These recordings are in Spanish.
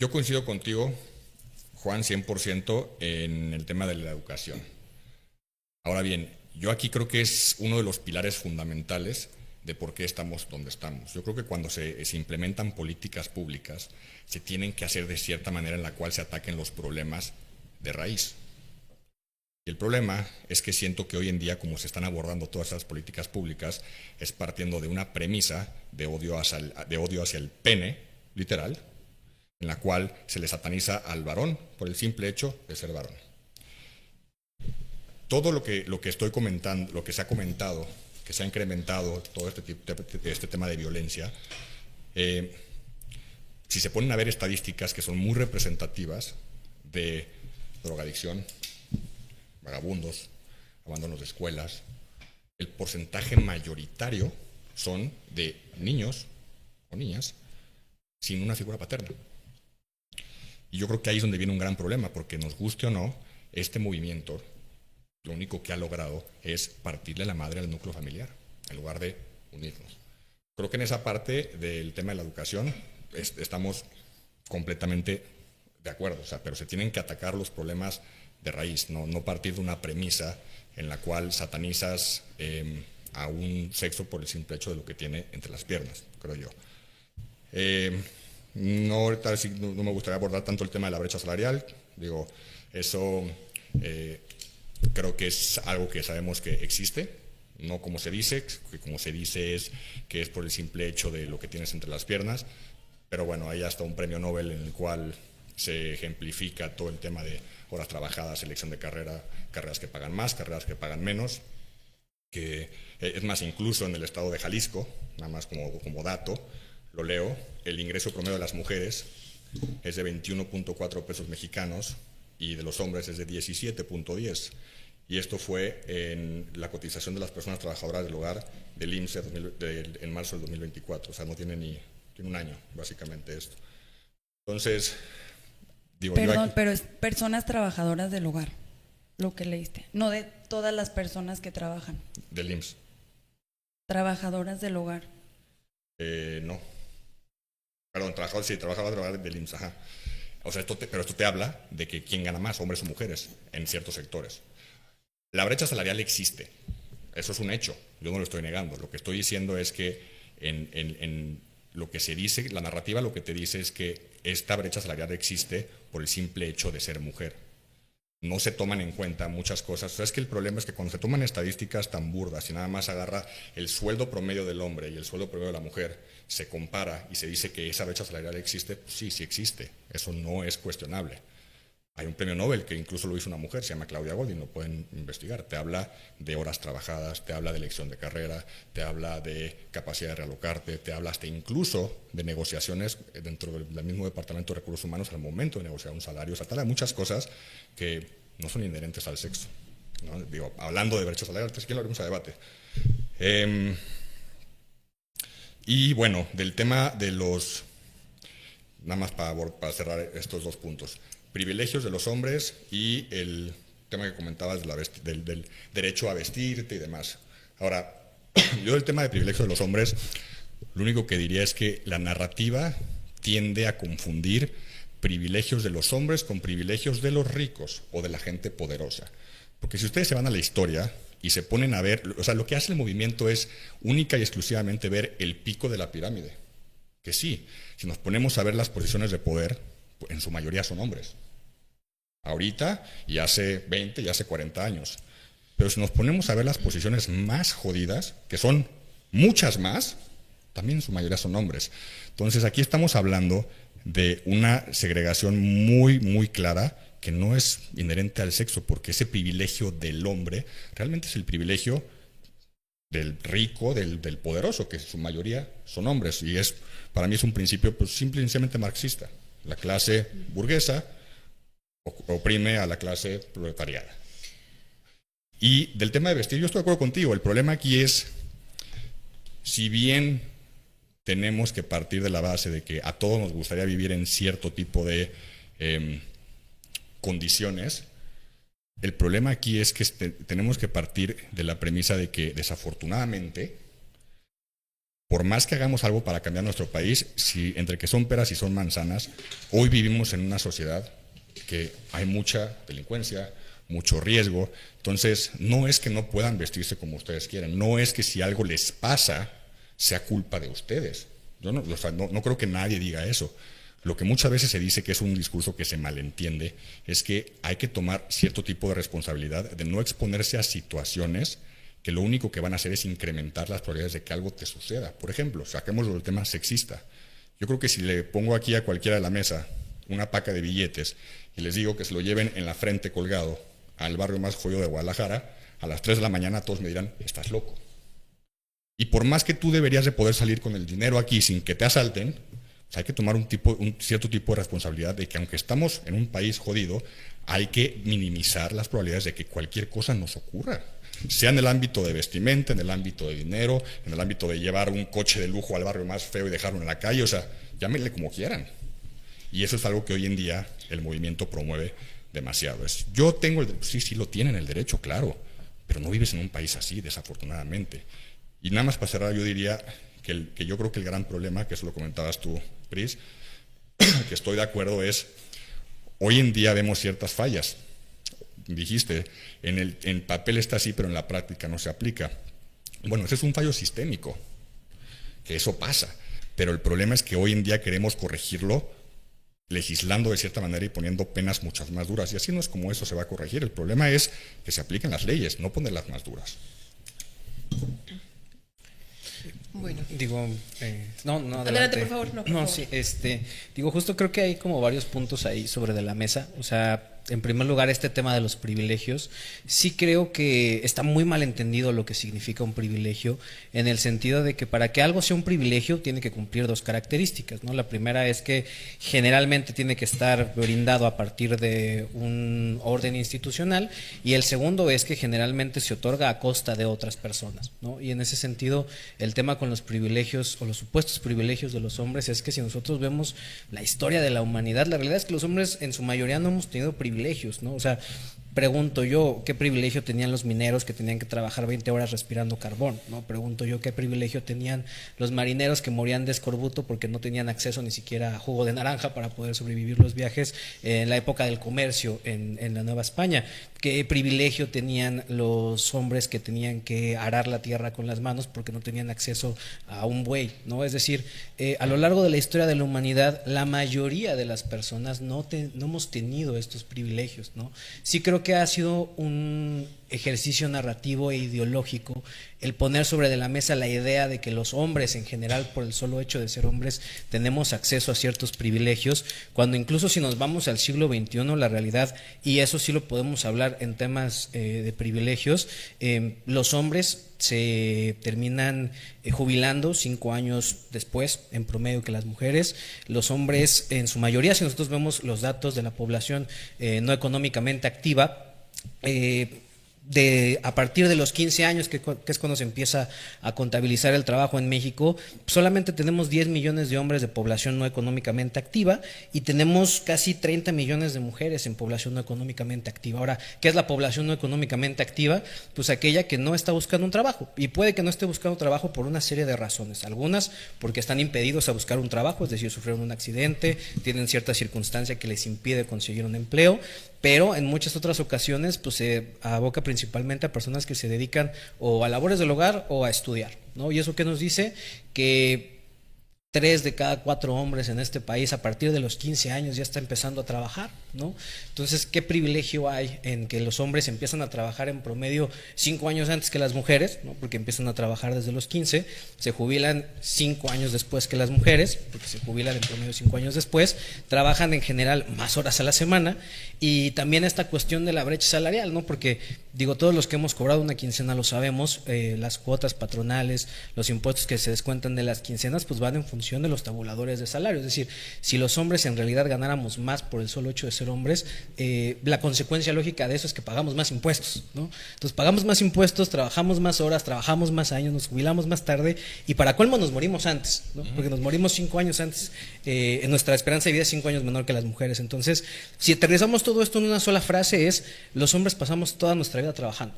Yo coincido contigo, Juan, 100% en el tema de la educación. Ahora bien, yo aquí creo que es uno de los pilares fundamentales de por qué estamos donde estamos. Yo creo que cuando se implementan políticas públicas, se tienen que hacer de cierta manera en la cual se ataquen los problemas de raíz. Y el problema es que siento que hoy en día, como se están abordando todas esas políticas públicas, es partiendo de una premisa de odio hacia el pene, literal, en la cual se le sataniza al varón por el simple hecho de ser varón. Todo lo que estoy comentando, lo que se ha comentado, que se ha incrementado todo este tema de violencia, si se ponen a ver estadísticas que son muy representativas de drogadicción, vagabundos, abandonos de escuelas, el porcentaje mayoritario son de niños o niñas sin una figura paterna. Y yo creo que ahí es donde viene un gran problema, porque nos guste o no, este movimiento lo único que ha logrado es partirle la madre al núcleo familiar, en lugar de unirnos. Creo que en esa parte del tema de la educación estamos completamente de acuerdo, o sea, pero se tienen que atacar los problemas de raíz, no partir de una premisa en la cual satanizas a un sexo por el simple hecho de lo que tiene entre las piernas, creo yo. No, ahorita sí, no me gustaría abordar tanto el tema de la brecha salarial, digo, eso creo que es algo que sabemos que existe, no como se dice, que como se dice es que es por el simple hecho de lo que tienes entre las piernas, pero bueno, hay hasta un premio Nobel en el cual se ejemplifica todo el tema de horas trabajadas, selección de carrera, carreras que pagan más, carreras que pagan menos, que es más, incluso en el estado de Jalisco, nada más como dato, lo leo, el ingreso promedio de las mujeres es de 21.4 pesos mexicanos y de los hombres es de 17.10. Y esto fue en la cotización de las personas trabajadoras del hogar del IMSS en marzo del 2024. O sea, no tiene tiene un año, básicamente, esto. Entonces, digo yo Perdón, aquí, pero es personas trabajadoras del hogar, lo que leíste. No de todas las personas que trabajan. del IMSS. Trabajadoras del hogar. No. Perdón, trabajador del hogar del IMSS, ajá. O sea, pero esto te habla de que quién gana más, hombres o mujeres, en ciertos sectores. La brecha salarial existe, eso es un hecho, yo no lo estoy negando. Lo que estoy diciendo es que en lo que se dice, la narrativa lo que te dice es que esta brecha salarial existe por el simple hecho de ser mujer. No se toman en cuenta muchas cosas. O sea, es que el problema es que cuando se toman estadísticas tan burdas y nada más agarra el sueldo promedio del hombre y el sueldo promedio de la mujer, se compara y se dice que esa brecha salarial existe, pues sí, sí existe. Eso no es cuestionable. Hay un premio Nobel que incluso lo hizo una mujer, se llama Claudia Goldin, lo pueden investigar. Te habla de horas trabajadas, te habla de elección de carrera, te habla de capacidad de realocarte, te habla hasta incluso de negociaciones dentro del mismo Departamento de Recursos Humanos al momento de negociar un salario. O sea, te habla de muchas cosas que no son inherentes al sexo, ¿no? Digo, hablando de brecha salarial, si quieren lo abrimos a debate. Y bueno, del tema de los, nada más para cerrar estos dos puntos, privilegios de los hombres y el tema que comentabas del derecho a vestirte y demás. Ahora, yo del tema de privilegios de los hombres, lo único que diría es que la narrativa tiende a confundir privilegios de los hombres con privilegios de los ricos o de la gente poderosa. Porque si ustedes se van a la historia y se ponen a ver, o sea, lo que hace el movimiento es única y exclusivamente ver el pico de la pirámide. Que sí, si nos ponemos a ver las posiciones de poder, en su mayoría son hombres. Ahorita y hace 20 y hace 40 años. Pero si nos ponemos a ver las posiciones más jodidas, que son muchas más, también en su mayoría son hombres. Entonces aquí estamos hablando de una segregación muy, muy clara que no es inherente al sexo, porque ese privilegio del hombre realmente es el privilegio del rico, del poderoso, que en su mayoría son hombres. Y para mí es un principio pues, simplemente marxista. La clase burguesa oprime a la clase proletariada. Y del tema de vestir, yo estoy de acuerdo contigo. El problema aquí es, si bien tenemos que partir de la base de que a todos nos gustaría vivir en cierto tipo de condiciones, el problema aquí es que tenemos que partir de la premisa de que desafortunadamente por más que hagamos algo para cambiar nuestro país, si entre que son peras y son manzanas, hoy vivimos en una sociedad que hay mucha delincuencia, mucho riesgo. Entonces, no es que no puedan vestirse como ustedes quieren, no es que si algo les pasa sea culpa de ustedes. Yo no, o sea, no creo que nadie diga eso. Lo que muchas veces se dice, que es un discurso que se malentiende, es que hay que tomar cierto tipo de responsabilidad de no exponerse a situaciones que lo único que van a hacer es incrementar las probabilidades de que algo te suceda. Por ejemplo, saquémoslo del tema sexista. Yo creo que si le pongo aquí a cualquiera de la mesa una paca de billetes y les digo que se lo lleven en la frente colgado al barrio más jodido de Guadalajara, a las 3 de la mañana todos me dirán, estás loco. Y por más que tú deberías de poder salir con el dinero aquí sin que te asalten, pues hay que tomar un cierto tipo de responsabilidad de que aunque estamos en un país jodido, hay que minimizar las probabilidades de que cualquier cosa nos ocurra. Sea en el ámbito de vestimenta, en el ámbito de dinero, en el ámbito de llevar un coche de lujo al barrio más feo y dejarlo en la calle, o sea, llámenle como quieran. Y eso es algo que hoy en día el movimiento promueve demasiado. Yo tengo sí lo tienen el derecho, claro, pero no vives en un país así, desafortunadamente. Y nada más para cerrar, yo diría que yo creo que el gran problema, que eso lo comentabas tú, Pris, que estoy de acuerdo, es hoy en día vemos ciertas fallas. Dijiste, en papel está así, pero en la práctica no se aplica. Bueno, ese es un fallo sistémico, que eso pasa, pero el problema es que hoy en día queremos corregirlo legislando de cierta manera y poniendo penas muchas más duras, y así no es como eso se va a corregir. El problema es que se apliquen las leyes, no ponerlas más duras. Bueno, digo, no, adelante, por favor. No, por favor. Sí, digo, justo creo que hay como varios puntos ahí sobre de la mesa. O sea, en primer lugar, este tema de los privilegios. Sí creo que está muy mal entendido lo que significa un privilegio, en el sentido de que para que algo sea un privilegio tiene que cumplir dos características, ¿no? La primera es que generalmente tiene que estar brindado a partir de un orden institucional, y el segundo es que generalmente se otorga a costa de otras personas, ¿no? Y en ese sentido, el tema con los privilegios o los supuestos privilegios de los hombres es que si nosotros vemos la historia de la humanidad, la realidad es que los hombres en su mayoría no hemos tenido privilegios, ¿no? O sea, pregunto yo, ¿qué privilegio tenían los mineros que tenían que trabajar 20 horas respirando carbón? ¿No? Pregunto yo, ¿qué privilegio tenían los marineros que morían de escorbuto porque no tenían acceso ni siquiera a jugo de naranja para poder sobrevivir los viajes en la época del comercio en la Nueva España? ¿Qué privilegio tenían los hombres que tenían que arar la tierra con las manos porque no tenían acceso a un buey, ¿no? Es decir, a lo largo de la historia de la humanidad, la mayoría de las personas no hemos tenido estos privilegios, ¿no? Sí creo que ha sido un ejercicio narrativo e ideológico el poner sobre de la mesa la idea de que los hombres en general, por el solo hecho de ser hombres, tenemos acceso a ciertos privilegios, cuando incluso si nos vamos al siglo XXI, la realidad, y eso sí lo podemos hablar en temas de privilegios, los hombres se terminan jubilando 5 años después en promedio que las mujeres. Los hombres en su mayoría, si nosotros vemos los datos de la población no económicamente activa, a partir de los 15 años, que es cuando se empieza a contabilizar el trabajo en México, solamente tenemos 10 millones de hombres de población no económicamente activa y tenemos casi 30 millones de mujeres en población no económicamente activa. Ahora, ¿qué es la población no económicamente activa? Pues aquella que no está buscando un trabajo, y puede que no esté buscando trabajo por una serie de razones. Algunas porque están impedidos a buscar un trabajo, es decir, sufrieron un accidente, tienen cierta circunstancia que les impide conseguir un empleo, pero en muchas otras ocasiones pues se aboca principalmente a personas que se dedican o a labores del hogar o a estudiar, ¿no? Y eso que nos dice que 3 de cada 4 hombres en este país a partir de los 15 años ya está empezando a trabajar, ¿no? Entonces, ¿qué privilegio hay en que los hombres empiezan a trabajar en promedio 5 años antes que las mujeres, ¿no? Porque empiezan a trabajar desde los 15, se jubilan 5 años después que las mujeres, porque se jubilan en promedio 5 años después, trabajan en general más horas a la semana, y también esta cuestión de la brecha salarial, ¿no? Porque, digo, todos los que hemos cobrado una quincena lo sabemos, las cuotas patronales, los impuestos que se descuentan de las quincenas, pues van en función de los tabuladores de salario. Es decir, si los hombres en realidad ganáramos más por el solo hecho de ser hombres, la consecuencia lógica de eso es que pagamos más impuestos, ¿no? Entonces pagamos más impuestos, trabajamos más horas, trabajamos más años, nos jubilamos más tarde, y para colmo nos morimos antes, ¿no? Porque nos morimos 5 años antes, en nuestra esperanza de vida es 5 años menor que las mujeres. Entonces, si aterrizamos todo esto en una sola frase, es: los hombres pasamos toda nuestra vida trabajando.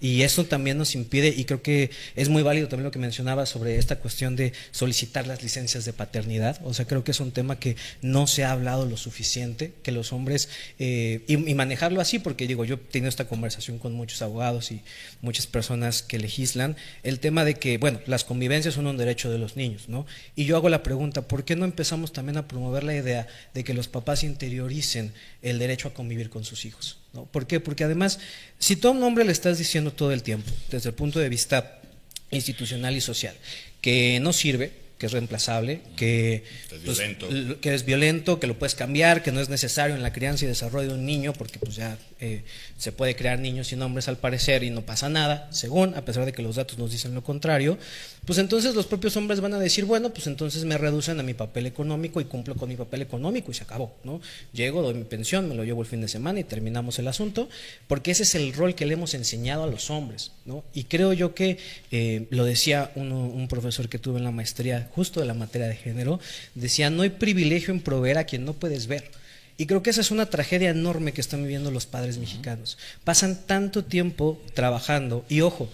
Y eso también nos impide, y creo que es muy válido también lo que mencionaba sobre esta cuestión de solicitar las licencias de paternidad. O sea, creo que es un tema que no se ha hablado lo suficiente, que los hombres, y manejarlo así, porque digo, yo he tenido esta conversación con muchos abogados y muchas personas que legislan, el tema de que, bueno, las convivencias son un derecho de los niños, ¿no? Y yo hago la pregunta, ¿por qué no empezamos también a promover la idea de que los papás interioricen el derecho a convivir con sus hijos, ¿no? ¿Por qué? Porque además, si tú a un hombre le estás diciendo todo el tiempo, desde el punto de vista institucional y social, que no sirve, que es reemplazable, que es violento, que lo puedes cambiar, que no es necesario en la crianza y desarrollo de un niño, porque pues ya se puede crear niños sin hombres al parecer y no pasa nada, según, a pesar de que los datos nos dicen lo contrario, pues entonces los propios hombres van a decir, bueno, pues entonces me reducen a mi papel económico y cumplo con mi papel económico y se acabó, ¿no? Llego, doy mi pensión, me lo llevo el fin de semana y terminamos el asunto, porque ese es el rol que le hemos enseñado a los hombres, ¿no? Y creo yo que, lo decía un profesor que tuve en la maestría justo de la materia de género, decía, no hay privilegio en proveer a quien no puedes ver. Y creo que esa es una tragedia enorme que están viviendo los padres mexicanos. Pasan tanto tiempo trabajando, y ojo,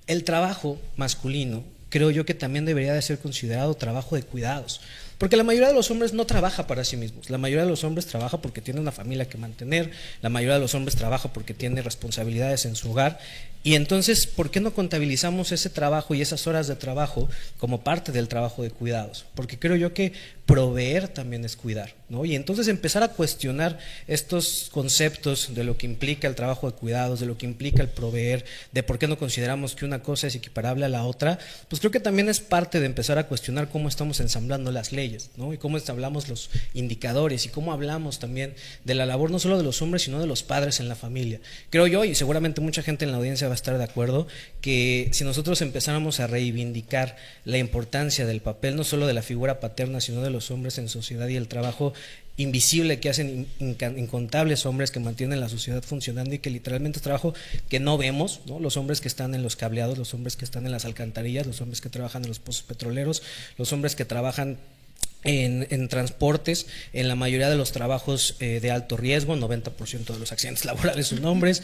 el trabajo masculino creo yo que también debería de ser considerado trabajo de cuidados. Porque la mayoría de los hombres no trabaja para sí mismos, la mayoría de los hombres trabaja porque tiene una familia que mantener, la mayoría de los hombres trabaja porque tiene responsabilidades en su hogar, y entonces, ¿por qué no contabilizamos ese trabajo y esas horas de trabajo como parte del trabajo de cuidados? Porque creo yo que proveer también es cuidar, ¿no? Y entonces empezar a cuestionar estos conceptos de lo que implica el trabajo de cuidados, de lo que implica el proveer, de por qué no consideramos que una cosa es equiparable a la otra, pues creo que también es parte de empezar a cuestionar cómo estamos ensamblando las leyes, ¿no? Y cómo hablamos los indicadores y cómo hablamos también de la labor no solo de los hombres, sino de los padres en la familia. Creo yo, y seguramente mucha gente en la audiencia va a estar de acuerdo, que si nosotros empezáramos a reivindicar la importancia del papel no solo de la figura paterna, sino de los hombres en sociedad y el trabajo invisible que hacen incontables hombres que mantienen la sociedad funcionando y que literalmente es trabajo que no vemos, ¿no? Los hombres que están en los cableados, los hombres que están en las alcantarillas, los hombres que trabajan en los pozos petroleros, los hombres que trabajan en transportes, en la mayoría de los trabajos de alto riesgo, 90% de los accidentes laborales son hombres,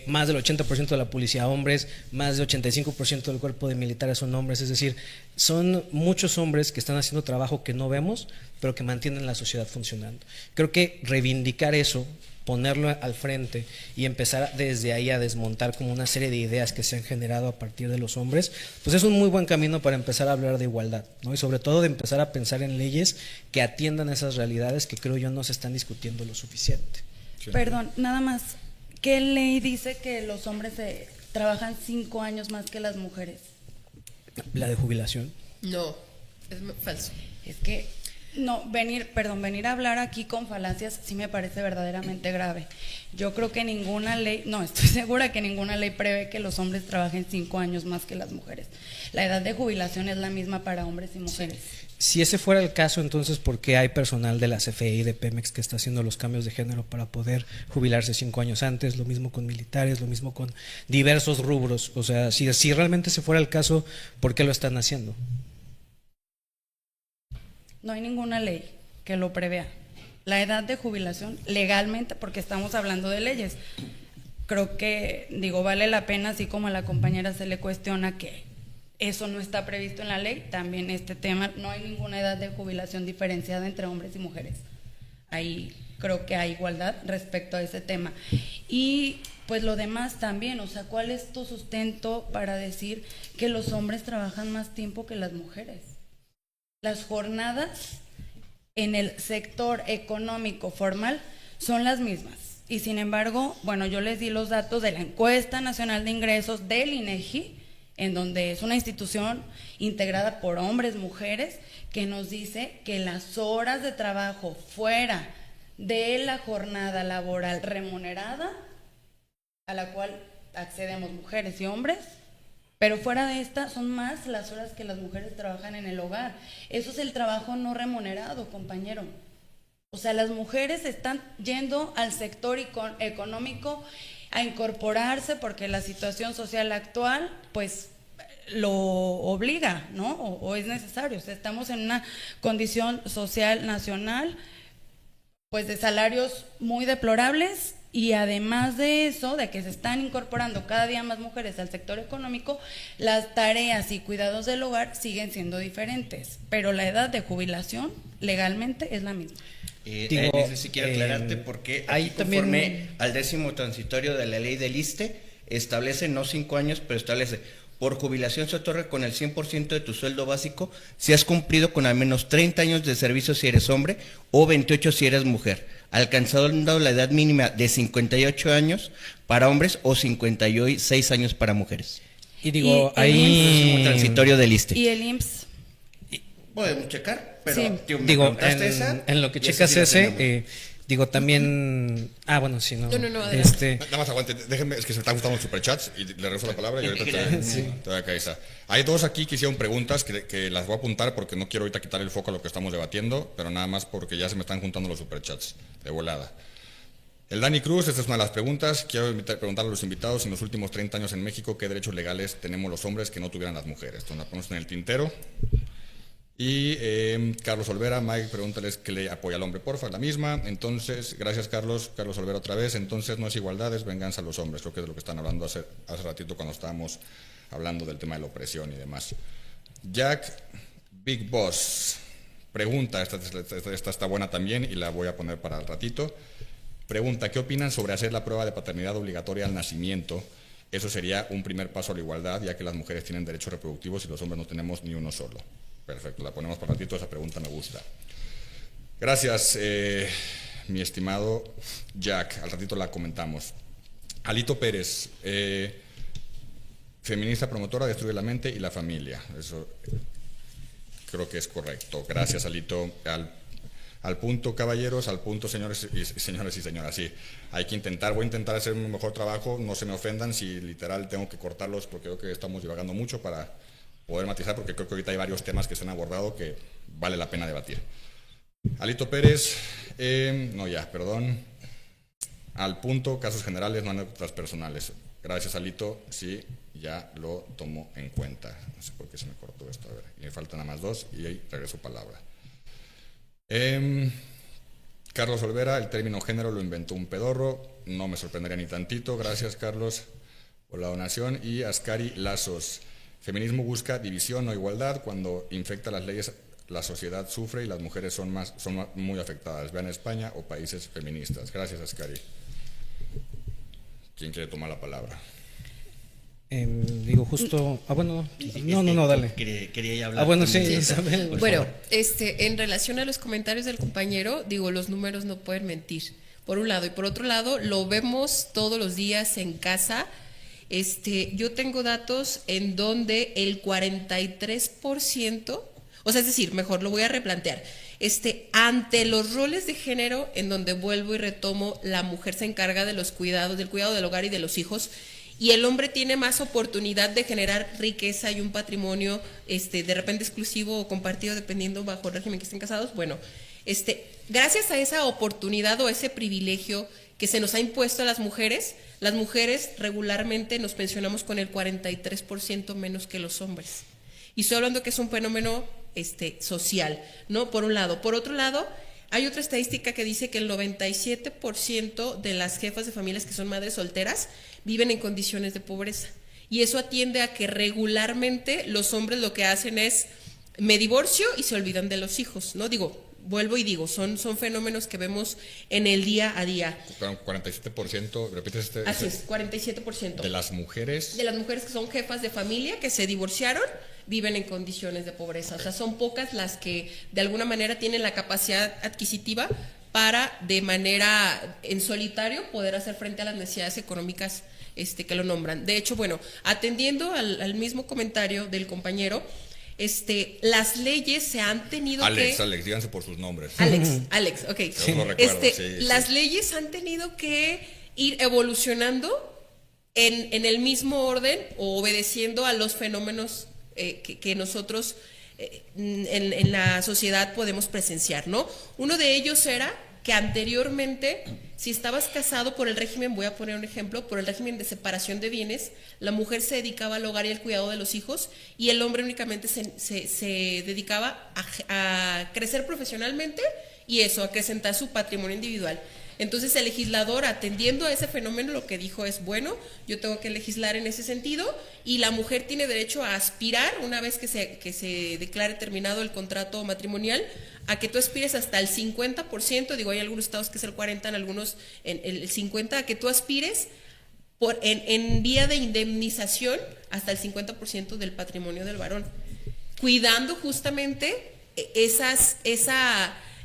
más del 80% de la policía hombres, más del 85% del cuerpo de militares son hombres, es decir, son muchos hombres que están haciendo trabajo que no vemos, pero que mantienen la sociedad funcionando. Creo que reivindicar eso, ponerlo al frente y empezar desde ahí a desmontar como una serie de ideas que se han generado a partir de los hombres, pues es un muy buen camino para empezar a hablar de igualdad, ¿no? Y sobre todo de empezar a pensar en leyes que atiendan esas realidades que creo yo no se están discutiendo lo suficiente. Perdón, nada más, ¿qué ley dice que los hombres trabajan 5 años más que las mujeres? La de jubilación. No, es falso. Es que no, venir a hablar aquí con falacias sí me parece verdaderamente grave. Yo creo que ninguna ley, no, estoy segura que ninguna ley prevé que los hombres trabajen 5 años más que las mujeres. La edad de jubilación es la misma para hombres y mujeres. Si ese fuera el caso, entonces, ¿por qué hay personal de la CFE y de Pemex que está haciendo los cambios de género para poder jubilarse 5 años antes? Lo mismo con militares, lo mismo con diversos rubros. O sea, si realmente ese fuera el caso, ¿por qué lo están haciendo? No hay ninguna ley que lo prevea. La edad de jubilación legalmente, porque estamos hablando de leyes, creo que, vale la pena, así como a la compañera se le cuestiona que eso no está previsto en la ley, también este tema, no hay ninguna edad de jubilación diferenciada entre hombres y mujeres. Ahí creo que hay igualdad respecto a ese tema. Y pues lo demás también, o sea, ¿cuál es tu sustento para decir que los hombres trabajan más tiempo que las mujeres? Las jornadas en el sector económico formal son las mismas. Y sin embargo, bueno, yo les di los datos de la Encuesta Nacional de Ingresos del INEGI, en donde es una institución integrada por hombres, mujeres, que nos dice que las horas de trabajo fuera de la jornada laboral remunerada, a la cual accedemos mujeres y hombres, pero fuera de esta son más las horas que las mujeres trabajan en el hogar. Eso es el trabajo no remunerado, compañero. O sea, las mujeres están yendo al sector económico a incorporarse porque la situación social actual, pues, lo obliga, ¿no? O es necesario. O sea, estamos en una condición social nacional, pues, de salarios muy deplorables Y además de eso, de que se están incorporando cada día más mujeres al sector económico, las tareas y cuidados del hogar siguen siendo diferentes, pero la edad de jubilación legalmente es la misma. Eso sí quiero aclararte porque ahí aquí, conforme también al 10º transitorio de la ley del ISSSTE, establece no 5 años, pero establece: por jubilación se otorga con el 100% de tu sueldo básico si has cumplido con al menos 30 años de servicio si eres hombre o 28 si eres mujer, alcanzando la edad mínima de 58 años para hombres o 56 años para mujeres. Y digo, Y ahí... Un transitorio del ISSSTE. Y el IMSS, Podemos checar, pero Sí. tío, me Digo, preguntaste esa, en lo que y esa checas sí la ese, tenemos. digo, también... Ah, bueno, sí, no. No, adelante. Nada más aguante, déjenme, es que se me están gustando los superchats y le regreso la palabra y ahorita te doy a cabeza. Hay dos aquí que hicieron preguntas que las voy a apuntar porque no quiero ahorita quitar el foco a lo que estamos debatiendo, pero nada más porque ya se me están juntando los superchats de volada. El Dani Cruz, esta es una de las preguntas. Quiero preguntarle a los invitados: en los últimos 30 años en México, ¿qué derechos legales tenemos los hombres que no tuvieran las mujeres? Entonces la ponemos en el tintero. Y Carlos Olvera, Mike, pregúntales qué ley apoya al hombre, porfa, la misma. Entonces, gracias Carlos Olvera otra vez. Entonces no es igualdad, es venganza a los hombres. Creo que es de lo que están hablando hace ratito cuando estábamos hablando del tema de la opresión y demás. Jack Big Boss pregunta, esta está buena también y la voy a poner para el ratito. Pregunta: ¿qué opinan sobre hacer la prueba de paternidad obligatoria al nacimiento? Eso sería un primer paso a la igualdad, ya que las mujeres tienen derechos reproductivos y los hombres no tenemos ni uno solo. Perfecto, la ponemos por ratito, esa pregunta me gusta. Gracias, mi estimado Jack, al ratito la comentamos. Alito Pérez, feminista promotora, destruye la mente y la familia. Eso creo que es correcto. Gracias, Alito. Al punto, caballeros, al punto, señores y señoras, sí. Hay que voy a intentar hacer un mejor trabajo, no se me ofendan si literal tengo que cortarlos porque creo que estamos divagando mucho para poder matizar, porque creo que ahorita hay varios temas que se han abordado que vale la pena debatir. Alito Pérez, al punto, casos generales, no anécdotas personales. Gracias, Alito, sí, ya lo tomo en cuenta. No sé por qué se me cortó esto, a ver, y me faltan nada más dos y ahí regreso palabra. Carlos Olvera, el término género lo inventó un pedorro, no me sorprendería ni tantito. Gracias, Carlos, por la donación. Y Ascari Lazos: feminismo busca división, no igualdad. Cuando infecta las leyes, la sociedad sufre y las mujeres son muy afectadas. Vean España o países feministas. Gracias, Ascari. ¿Quién quiere tomar la palabra? Digo, justo... Ah, bueno, no, dale. Quería ya hablar. Ah, bueno, sí, también. Isabel. por Bueno, favor. en relación a los comentarios del compañero, digo, los números no pueden mentir, por un lado, y por otro lado, lo vemos todos los días en casa. Yo tengo datos en donde el 43%, o sea, es decir, mejor lo voy a replantear, ante los roles de género, en donde vuelvo y retomo, la mujer se encarga de los cuidados, del cuidado del hogar y de los hijos, y el hombre tiene más oportunidad de generar riqueza y un patrimonio de repente exclusivo o compartido, dependiendo bajo el régimen que estén casados. Bueno, gracias a esa oportunidad o ese privilegio que se nos ha impuesto a las mujeres regularmente nos pensionamos con el 43% menos que los hombres. Y estoy hablando que es un fenómeno social, ¿no? Por un lado. Por otro lado, hay otra estadística que dice que el 97% de las jefas de familias que son madres solteras viven en condiciones de pobreza. Y eso atiende a que regularmente los hombres lo que hacen es: me divorcio y se olvidan de los hijos, ¿no? Vuelvo y digo, son fenómenos que vemos en el día a día. 47%, repites Así es, 47%. de las mujeres. De las mujeres que son jefas de familia, que se divorciaron, viven en condiciones de pobreza. O sea, son pocas las que de alguna manera tienen la capacidad adquisitiva para, de manera en solitario, poder hacer frente a las necesidades económicas que lo nombran. De hecho, bueno, atendiendo al mismo comentario del compañero, las leyes se han tenido Alex, díganse por sus nombres. Alex, ok. Yo lo recuerdo, Las leyes han tenido que ir evolucionando en el mismo orden o obedeciendo a los fenómenos que nosotros en la sociedad podemos presenciar, ¿no? Uno de ellos era que anteriormente, si estabas casado por el régimen, voy a poner un ejemplo, por el régimen de separación de bienes, la mujer se dedicaba al hogar y al cuidado de los hijos y el hombre únicamente se dedicaba a crecer profesionalmente y eso, acrecentar su patrimonio individual. Entonces el legislador, atendiendo a ese fenómeno, lo que dijo es, bueno, yo tengo que legislar en ese sentido, y la mujer tiene derecho a aspirar, una vez que se declare terminado el contrato matrimonial, a que tú aspires hasta el 50%, digo, hay algunos estados que es el 40%, en algunos el 50%, a que tú aspires en vía de indemnización hasta el 50% del patrimonio del varón, cuidando justamente esa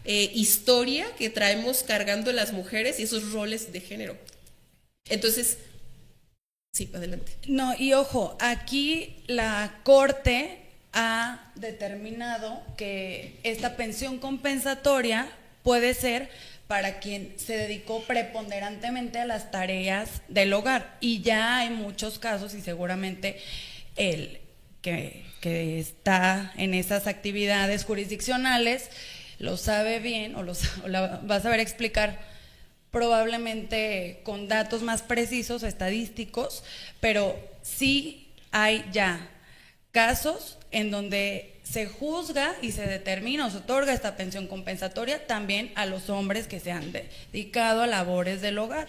historia que traemos cargando las mujeres y esos roles de género. Entonces, sí, adelante. No, y ojo, aquí la Corte ha determinado que esta pensión compensatoria puede ser para quien se dedicó preponderantemente a las tareas del hogar. Y ya hay muchos casos, y seguramente el que está en esas actividades jurisdiccionales lo sabe bien, o la va a saber explicar probablemente con datos más precisos, estadísticos, pero sí hay ya casos en donde se juzga y se determina o se otorga esta pensión compensatoria también a los hombres que se han dedicado a labores del hogar.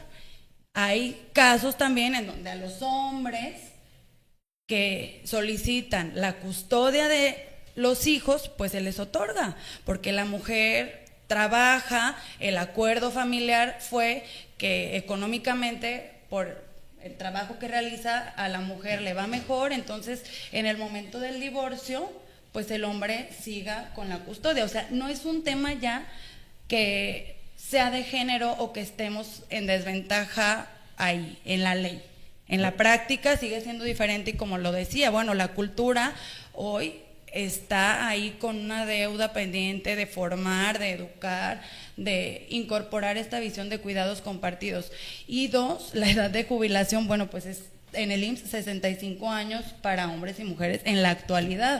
Hay casos también en donde a los hombres que solicitan la custodia de los hijos, pues se les otorga, porque la mujer trabaja, el acuerdo familiar fue que económicamente por el trabajo que realiza a la mujer le va mejor, entonces en el momento del divorcio, pues el hombre siga con la custodia. O sea, no es un tema ya que sea de género o que estemos en desventaja ahí, en la ley. En la práctica sigue siendo diferente y como lo decía, bueno, la cultura hoy está ahí con una deuda pendiente de formar, de educar, de incorporar esta visión de cuidados compartidos. Y dos, la edad de jubilación, bueno, pues es en el IMSS 65 años para hombres y mujeres en la actualidad.